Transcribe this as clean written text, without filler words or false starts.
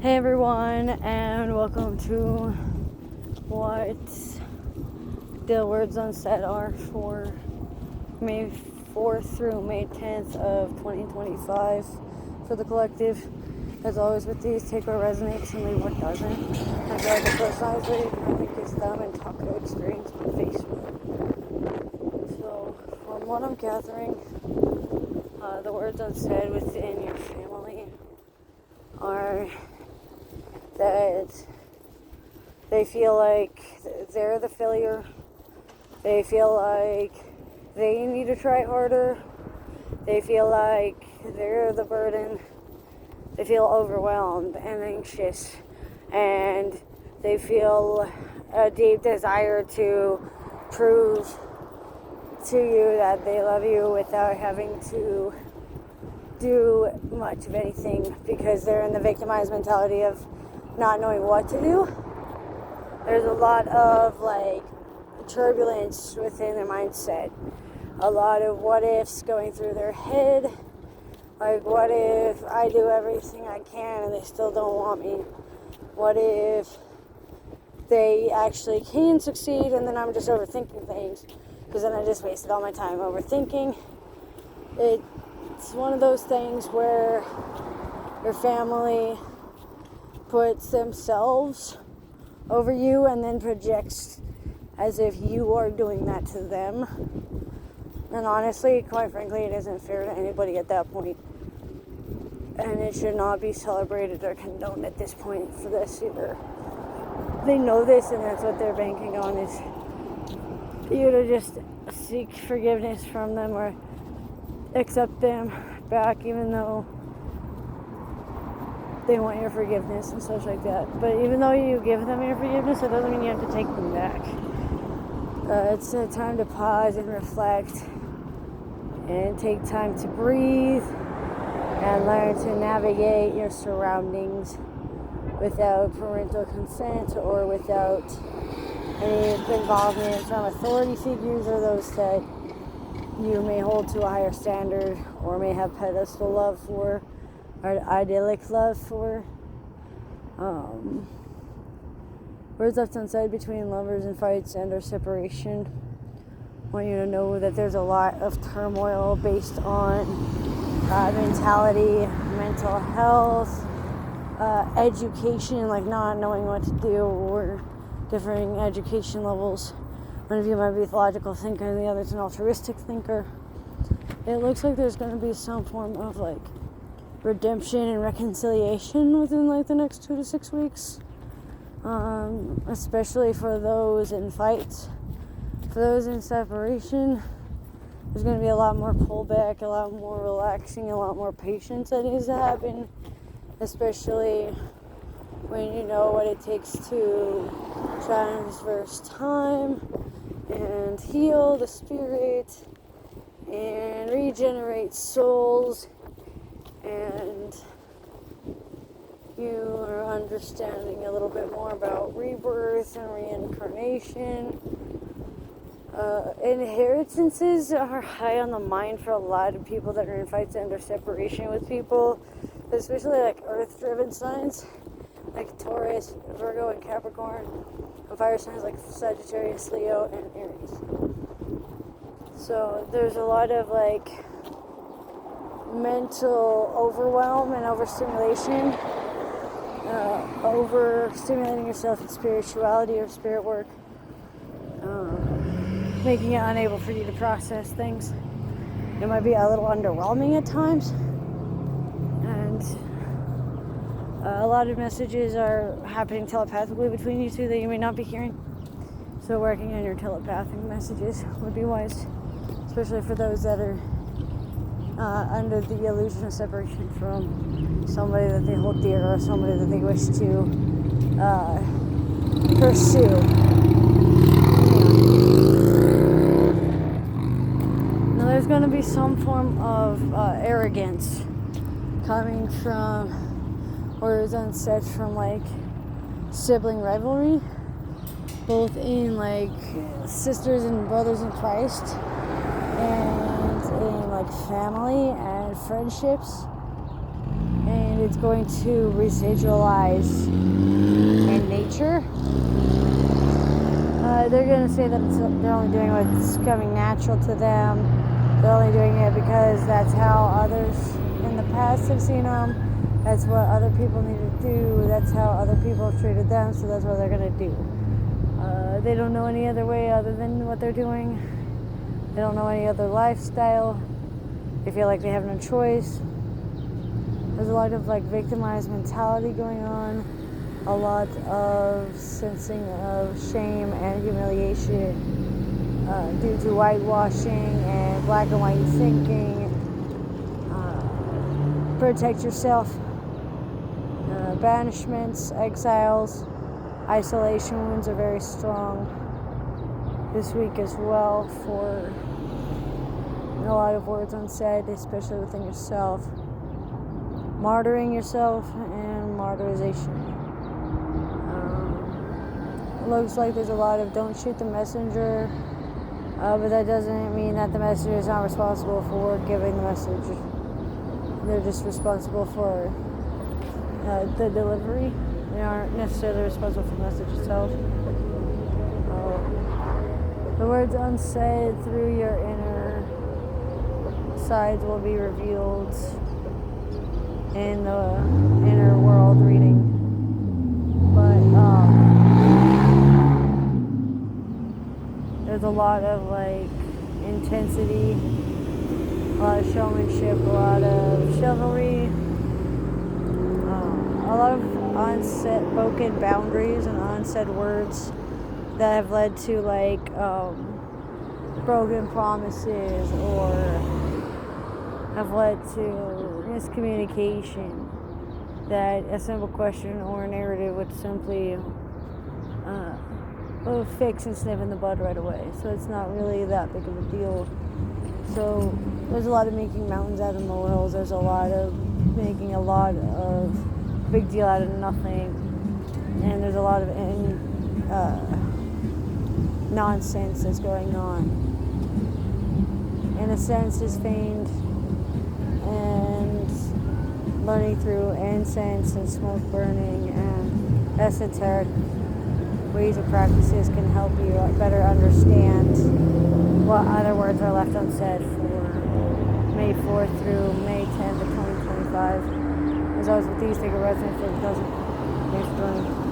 Hey everyone, and welcome to what the words unsaid are for May 4th through May 10th of 2025 for the collective. As always with these, take what resonates and leave what doesn't. I feel like the personalized way I think is them and talk to experience on Facebook. So, from what I'm gathering, the words unsaid within your family are that they feel like they're the failure, they feel like they need to try harder, they feel like they're the burden, they feel overwhelmed and anxious, and they feel a deep desire to prove to you that they love you without having to do much of anything, because they're in the victimized mentality of not knowing what to do. There's a lot of turbulence within their mindset, a lot of what ifs going through their head, like what if I do everything I can and they still don't want me, what if they actually can succeed and then I'm just overthinking things, because then I just wasted all my time overthinking. It's one of those things where your family puts themselves over you and then projects as if you are doing that to them. And honestly, quite frankly, it isn't fair to anybody at that point. And it should not be celebrated or condoned at this point for this either. They know this, and that's what they're banking on, is you to just seek forgiveness from them or accept them back, even though they want your forgiveness and such like that. But even though you give them your forgiveness, it doesn't mean you have to take them back. It's a time to pause and reflect and take time to breathe and learn to navigate your surroundings without parental consent or without any involvement from authority figures or those that you may hold to a higher standard or may have pedestal love for, or idyllic love for. Words left unsaid between lovers and fights and or separation. I want you to know that there's a lot of turmoil based on mentality, mental health, education, like not knowing what to do, or differing education levels. One of you might be a logical thinker and the other's an altruistic thinker. It looks like there's going to be some form of redemption and reconciliation within the next 2 to 6 weeks, especially for those in fights. For those in separation, there's going to be a lot more pullback, a lot more relaxing, a lot more patience that needs to happen, especially when you know what it takes to transverse time and heal the spirit and regenerate souls, and you are understanding a little bit more about rebirth and reincarnation. Inheritances are high on the mind for a lot of people that are in fights and or separation with people, especially earth-driven signs like Taurus, Virgo, and Capricorn, and fire signs like Sagittarius, Leo, and Aries. So there's a lot of mental overwhelm and overstimulation, overstimulating yourself in spirituality or spirit work, making it unable for you to process things. It might be a little underwhelming at times, and a lot of messages are happening telepathically between you two that you may not be hearing. So working on your telepathic messages would be wise, especially for those that are under the illusion of separation from somebody that they hold dear or somebody that they wish to pursue. Now there's going to be some form of arrogance coming from words unsaid from sibling rivalry, both in sisters and brothers in Christ, and in family and friendships, and it's going to residualize in nature. They're going to say that they're only doing what's coming natural to them. They're only doing it because that's how others in the past have seen them. That's what other people need to do. That's how other people have treated them, so that's what they're going to do. They don't know any other way other than what they're doing. They don't know any other lifestyle. They feel like they have no choice. There's a lot of like victimized mentality going on. A lot of sensing of shame and humiliation due to whitewashing and black and white thinking. Protect yourself. Banishments, exiles, isolation wounds are very strong this week as well for a lot of words unsaid, especially within yourself. Martyring yourself and martyrization. It looks like there's a lot of don't shoot the messenger, but that doesn't mean that the messenger is not responsible for giving the message. They're just responsible for the delivery. They aren't necessarily responsible for the message itself. The words unsaid through your inner sides will be revealed in the inner world reading. But there's a lot of like intensity, a lot of showmanship, a lot of chivalry, a lot of unspoken boundaries and unsaid words that have led to like broken promises or have led to miscommunication that a simple question or a narrative would simply fix and snip in the bud right away. So it's not really that big of a deal. So there's a lot of making mountains out of molehills. There's a lot of making a lot of big deal out of nothing. And there's a lot of nonsense that's going on. Innocence is feigned, and learning through incense and smoke burning and esoteric ways or practices can help you better understand what other words are left unsaid for May 4th through May 10th of 2025. As always with these, take a resonance if it doesn't. Thanks for joining.